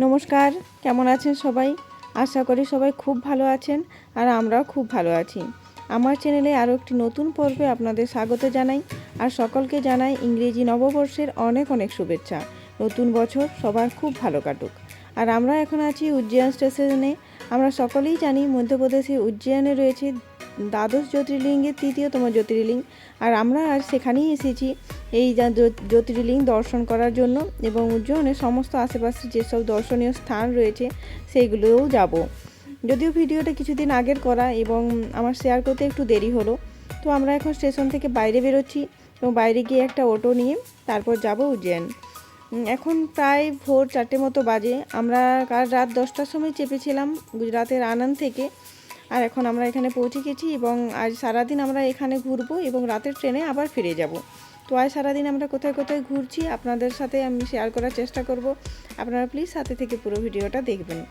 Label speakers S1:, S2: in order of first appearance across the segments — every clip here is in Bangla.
S1: নমস্কার, কেমন আছেন সবাই? আশা করি সবাই খুব ভালো আছেন আর আমরাও খুব ভালো আছি। আমার চ্যানেলে আরও একটি নতুন পর্বে আপনাদের স্বাগত জানাই আর সকলকে জানাই ইংরেজি নববর্ষের অনেক অনেক শুভেচ্ছা। নতুন বছর সবার খুব ভালো কাটুক। আর আমরা এখন আছি উজ্জয়ন স্টেশনে। আমরা সকলেই জানি মধ্যপ্রদেশের উজ্জয়নে রয়েছে দ্বাদশ জ্যোতির্লিঙ্গের তৃতীয়তম জ্যোতির্লিঙ্গ। আর আমরা আজ সেখানেই এসেছি এই জ্যোতির্লিঙ্গ দর্শন করার জন্য এবং উজ্জয়নের সমস্ত আশেপাশে যেসব দর্শনীয় স্থান রয়েছে সেইগুলোও যাব। যদিও ভিডিওটা কিছুদিন আগের করা এবং আমার শেয়ার করতে একটু দেরি হলো, তো আমরা এখন স্টেশন থেকে বাইরে বেরোচ্ছি এবং বাইরে গিয়ে একটা অটো নিয়ে তারপর যাব উজ্জয়ন। এখন প্রায় ভোর 4টে মতো বাজে। আমরা কাল রাত 10টার সময় চেপেছিলাম গুজরাটের আনন্দ থেকে, আর এখন আমরা এখানে পৌঁছে গেছি এবং আজ সারাদিন আমরা এখানে ঘুরবো এবং রাতের ট্রেনে আবার ফিরে যাব। তো আজ সারাদিন আমরা কোথায় কোথায় ঘুরছি আপনাদের সাথে আমি শেয়ার করার চেষ্টা করব। আপনারা প্লিজ সাথে থেকে পুরো ভিডিওটা দেখবেন।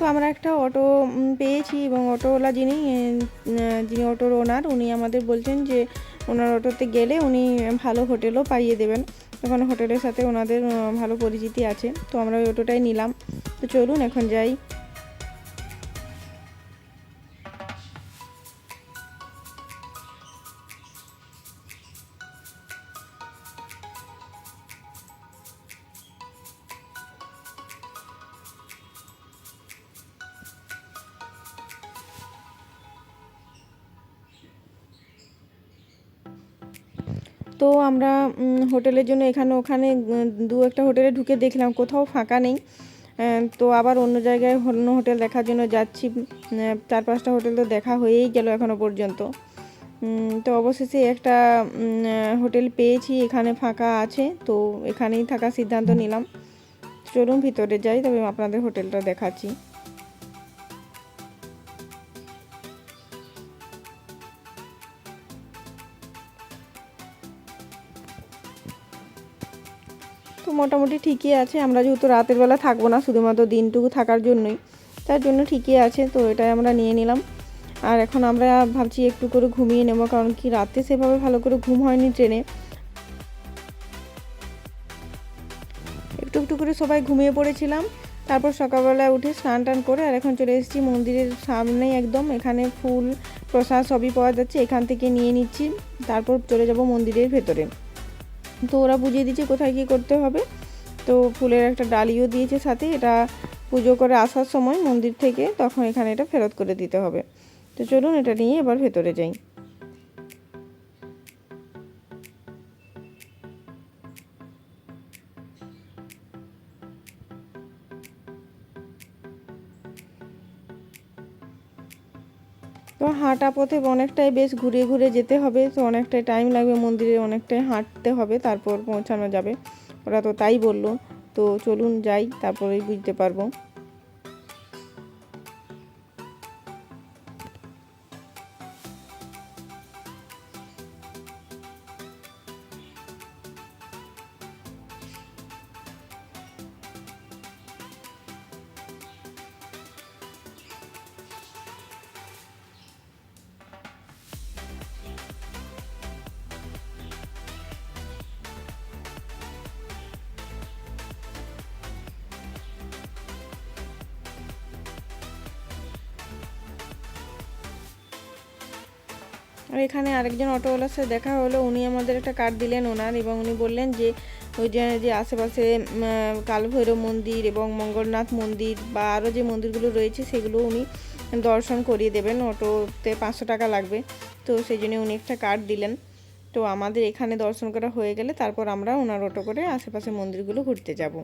S1: তো আমরা একটা অটো পেয়েছি এবং অটোওয়ালা যিনি অটোর ওনার, উনি আমাদের বলছেন যে ওনার অটোতে গেলে উনি ভালো হোটেলও পাইয়ে দেবেন। ওখানে হোটেলের সাথে ওনাদের ভালো পরিচিতি আছে। তো আমরা ওই অটোটাই নিলাম। তো চলুন এখন যাই। তো আমরা হোটেলের জন্য এখানে ওখানে দু একটা হোটেলে ঢুকে দেখলাম কোথাও ফাঁকা নেই। তো আবার অন্য জায়গায় অন্য হোটেল দেখার জন্য যাচ্ছি। 4-5টা হোটেল তো দেখা হয়েই গেল এখনও পর্যন্ত। তো অবশেষে একটা হোটেল পেয়েছি, এখানে ফাঁকা আছে, তো এখানেই থাকার সিদ্ধান্ত নিলাম। চলুন ভিতরে যাই, তবে আপনাদের হোটেলটা দেখাচ্ছি। তো মোটামুটি ঠিকই আছে। আমরা যেহেতু রাতের বেলা থাকবো না, শুধুমাত্র দিনটুকু থাকার জন্যই, তার জন্য ঠিকই আছে। তো এটাই আমরা নিয়ে নিলাম। আর এখন আমরা ভাবছি একটু করে ঘুমিয়ে নেব, কারণ কি রাতে সেভাবে ভালো করে ঘুম হয়নি ট্রেনে। একটু একটু করে সবাই ঘুমিয়ে পড়েছিলাম। তারপর সকালবেলায় উঠে স্নান টান করে আর এখন চলে এসেছি মন্দিরের সামনেই একদম। এখানে ফুল প্রসাদ সবই পাওয়া যাচ্ছে, এখান থেকে নিয়ে নিচ্ছি। তারপর চলে যাব মন্দিরের ভেতরে। তো ওরা বুঝিয়ে দিচ্ছে কোথায় কী করতে হবে। তো ফুলের একটা ডালিও দিয়েছে সাথে, এটা পুজো করে আসার সময় মন্দির থেকে তখন এখানে এটা ফেরত করে দিতে হবে। তো চলুন এটা নিয়ে এবার ভেতরে যাই। তো হাঁটা পথে অনেকটাই বেশ ঘুরে ঘুরে যেতে হবে, তো অনেকটাই টাইম লাগবে, মন্দিরে অনেকটাই হাঁটতে হবে তারপর পৌঁছানো যাবে। ওরা তো তাই বললো। তো চলুন যাই, তারপরেই বুঝতে পারবো। আর এখানে আরেকজন অটোওয়ালার সাথে দেখা হলো, উনি আমাদের একটা কার্ড দিলেন ওনার, এবং উনি বললেন যে ওই যে আশেপাশে কালভৈরব মন্দির এবং মঙ্গলনাথ মন্দির বা আরও যে মন্দিরগুলো রয়েছে সেগুলো উনি দর্শন করিয়ে দেবেন। অটোতে 500 টাকা লাগবে। তো সেই জন্য উনি একটা কার্ড দিলেন। তো আমাদের এখানে দর্শন করা হয়ে গেলে তারপর আমরা ওনার অটো করে আশেপাশে মন্দিরগুলো ঘুরতে যাব।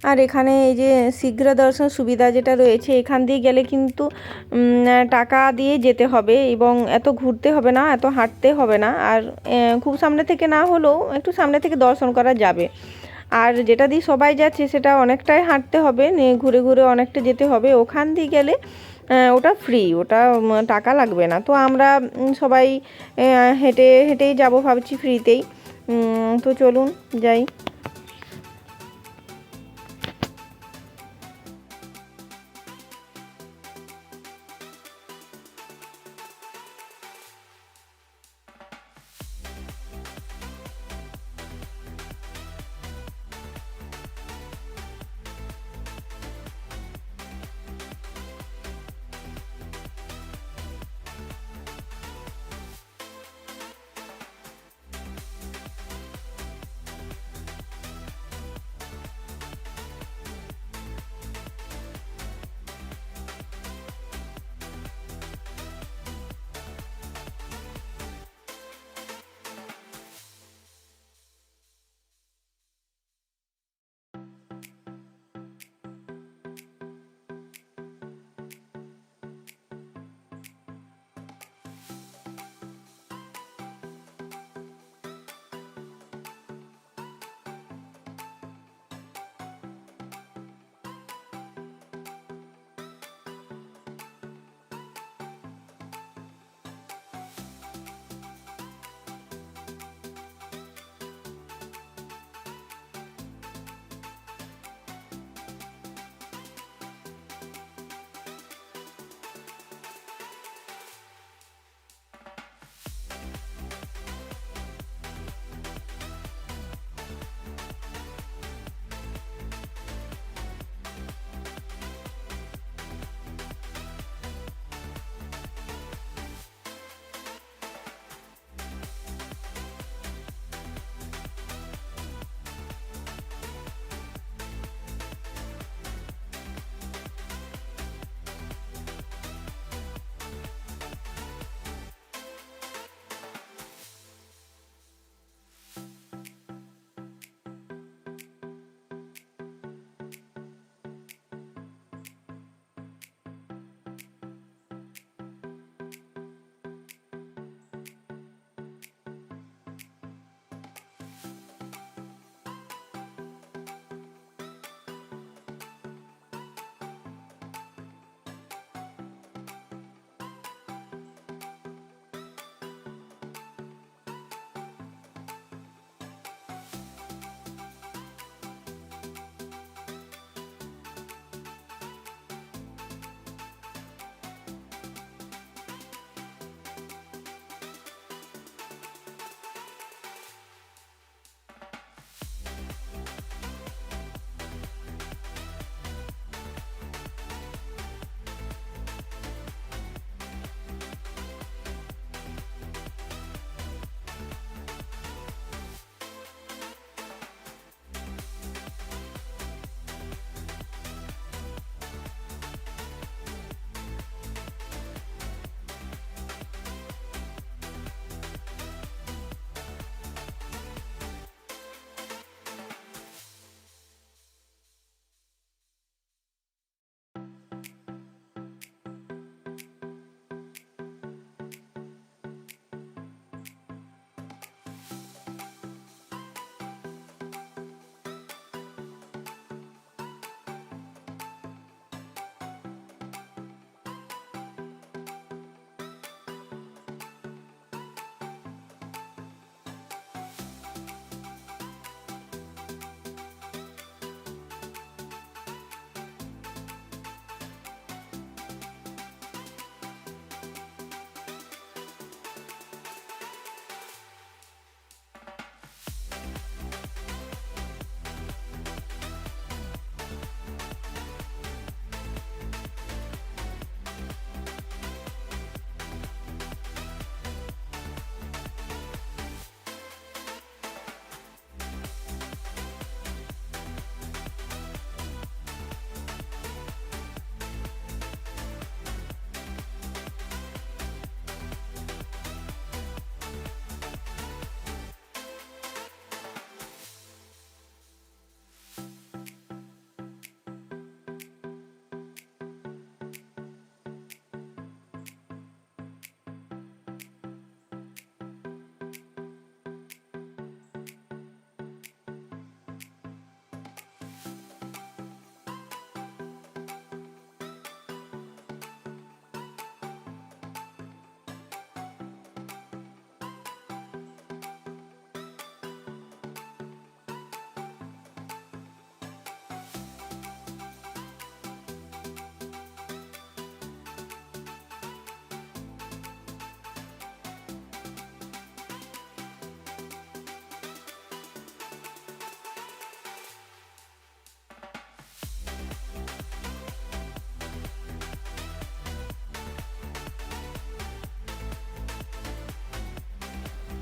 S1: আর এখানে এই যে শীঘ্র দর্শন সুবিধা যেটা রয়েছে, এখান দিয়ে গেলে কিন্তু টাকা দিয়ে যেতে হবে এবং এত ঘুরতে হবে না, এত হাঁটতে হবে না। আর খুব সামনে থেকে না হলেও একটু সামনে থেকে দর্শন করা যাবে। আর যেটা দিয়ে সবাই যাচ্ছে সেটা অনেকটাই হাঁটতে হবে, ঘুরে ঘুরে অনেকটা যেতে হবে। ওখান দিয়ে গেলে ওটা ফ্রি, ওটা টাকা লাগবে না। তো আমরা সবাই হেঁটে হেঁটেই যাব ভাবছি, ফ্রিতেই। তো চলুন যাই।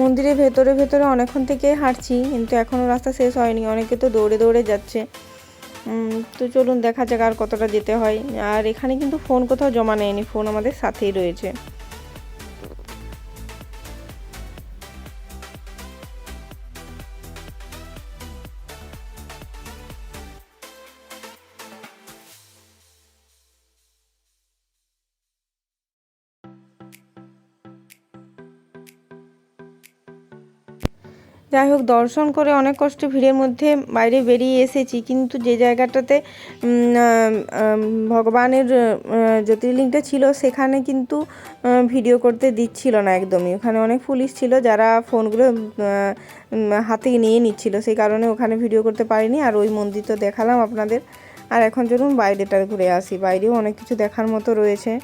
S1: মন্দিরের ভেতরে ভেতরে অনেকক্ষণ থেকেই হাঁটছি, কিন্তু এখনও রাস্তা শেষ হয়নি, অনেকে তো দৌড়ে দৌড়ে যাচ্ছে। তো চলুন দেখা যাক আর কতটা যেতে হয়। আর এখানে কিন্তু ফোন কোথাও জমা নেয়নি, ফোন আমাদের সাথেই রয়েছে। যাই হোক, দর্শন করে অনেক কষ্ট ভিড়ের মধ্যে বাইরে বেরিয়ে এসেছি, কিন্তু যে জায়গাটাতে ভগবানের জ্যোতির্লিঙ্গটা ছিল সেখানে কিন্তু ভিডিও করতে দিচ্ছিল না একদমই। ওখানে অনেক পুলিশ ছিল যারা ফোনগুলো হাতে নিয়ে নিচ্ছিল, সেই কারণে ওখানে ভিডিও করতে পারিনি। আর ওই মন্দির তো দেখালাম আপনাদের। আর এখন চলুন বাইরেটা ঘুরে আসি, বাইরেও অনেক কিছু দেখার মতো রয়েছে।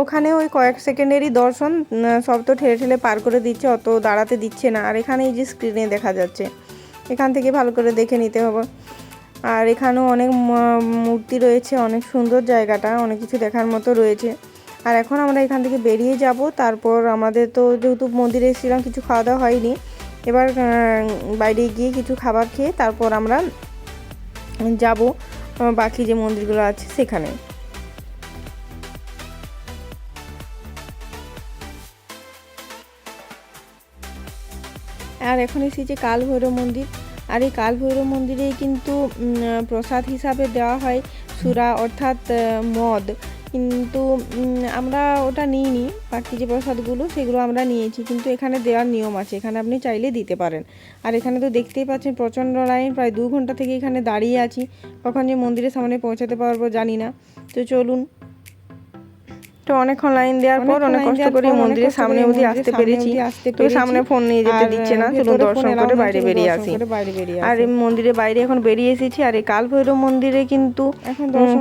S1: ওখানে ওই কয়েক সেকেন্ডেরই দর্শন, সব তো ঠেলে ঠেলে পার করে দিচ্ছে, অত দাঁড়াতে দিচ্ছে না। আর এখানে এই যে স্ক্রিনে দেখা যাচ্ছে, এখান থেকে ভালো করে দেখে নিতে হবে। আর এখানেও অনেক মূর্তি রয়েছে, অনেক সুন্দর জায়গাটা, অনেক কিছু দেখার মতো রয়েছে। আর এখন আমরা এখান থেকে বেরিয়ে যাব। তারপর আমাদের তো যেহেতু মন্দিরে এসেছিলাম, কিছু খাওয়া দাওয়া হয়নি, এবার বাইরে গিয়ে কিছু খাবার খেয়ে তারপর আমরা যাব বাকি যে মন্দিরগুলো আছে সেখানে। আর এখন এসেছে কাল ভৈরব মন্দির। আর এই কাল ভৈরব মন্দিরেই কিন্তু প্রসাদ হিসাবে দেওয়া হয় সুরা, অর্থাৎ মদ। কিন্তু আমরা ওটা নিইনি, বাকি যে প্রসাদগুলো সেগুলো আমরা নিয়েছি। কিন্তু এখানে দেওয়ার নিয়ম আছে, এখানে আপনি চাইলে দিতে পারেন। আর এখানে তো দেখতেই পাচ্ছেন প্রচণ্ড লাইন, প্রায় 2 ঘন্টা থেকে এখানে দাঁড়িয়ে আছি। কখন যে মন্দিরের সামনে পৌঁছাতে পারবো জানি না। তো চলুন, তো অনেকক্ষণ লাইন দেওয়ার পর অনেক কষ্ট করে মন্দিরের সামনে অবধি আসতে পেরেছি। তো সামনে ফোন নিয়ে যেতে দিচ্ছে না, চলুন দর্শন করে বাইরে বেরিয়ে আসি। আর এই মন্দিরের বাইরে এখন বেরিয়ে এসেছি। আর এই কাল ভৈরব মন্দিরে কিন্তু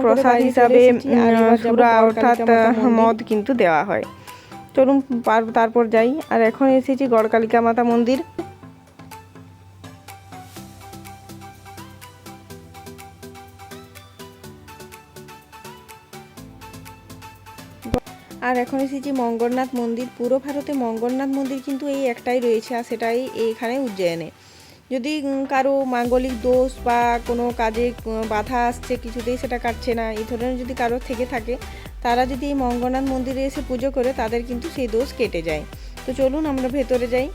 S1: প্রসাদ হিসাবে সুরা অর্থাৎ মদ কিন্তু দেওয়া হয়। চলুন তারপর যাই। আর এখন এসেছি গড়কালিকা মাতা মন্দির। আর এখন এসেছি মঙ্গলনাথ মন্দির। পুরো ভারতে মঙ্গলনাথ মন্দির কিন্তু এই একটাই রয়েছে, আর সেটাই এইখানে উজ্জয়নে। যদি কারো মাঙ্গলিক দোষ বা কোনো কাজে বাধা আসছে, কিছুতেই সেটা কাটছে না, এই ধরনের যদি কারো থেকে থাকে, তারা যদি এই মঙ্গলনাথ মন্দিরে এসে পুজো করে তাদের কিন্তু সেই দোষ কেটে যায়। তো চলুন আমরা ভেতরে যাই।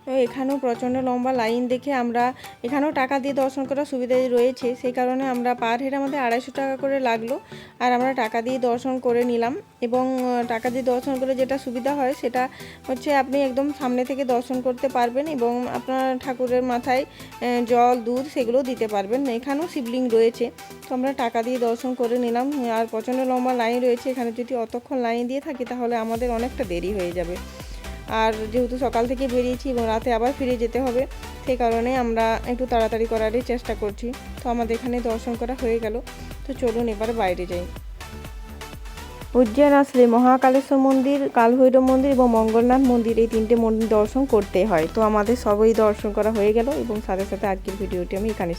S1: তো এখানেও প্রচণ্ড লম্বা লাইন দেখে আমরা এখানেও টাকা দিয়ে দর্শন করার সুবিধা রয়েছে, সেই কারণে আমরা পার হেড আমাদের 250 টাকা করে লাগলো, আর আমরা টাকা দিয়ে দর্শন করে নিলাম। এবং টাকা দিয়ে দর্শন করে যেটা সুবিধা হয় সেটা হচ্ছে আপনি একদম সামনে থেকে দর্শন করতে পারবেন এবং আপনার ঠাকুরের মাথায় জল দুধ সেগুলো দিতে পারবেন। এখানেও শিবলিঙ্গ রয়েছে, তো আমরা টাকা দিয়ে দর্শন করে নিলাম। আর প্রচণ্ড লম্বা লাইন রয়েছে, এখানে যদি অতক্ষণ লাইন দিয়ে থাকি তাহলে আমাদের অনেকটা দেরি হয়ে যাবে। আর যেহেতু সকাল থেকে বেরিয়েছি এবং রাতে আবার ফিরে যেতে হবে, সেই কারণে আমরা একটু তাড়াতাড়ি করারই চেষ্টা করছি। তো আমাদের এখানে দর্শন করা হয়ে গেল, তো চলুন এবার বাইরে যাই। উজ্জয়ন আসলে মহাকালেশ্বর মন্দির, কালভৈরব মন্দির এবং মঙ্গলনাথ মন্দির, এই 3টে মন্দির দর্শন করতে হয়। তো আমাদের সবই দর্শন করা হয়ে গেল এবং সাথে সাথে আজকের ভিডিওটি আমি এখানে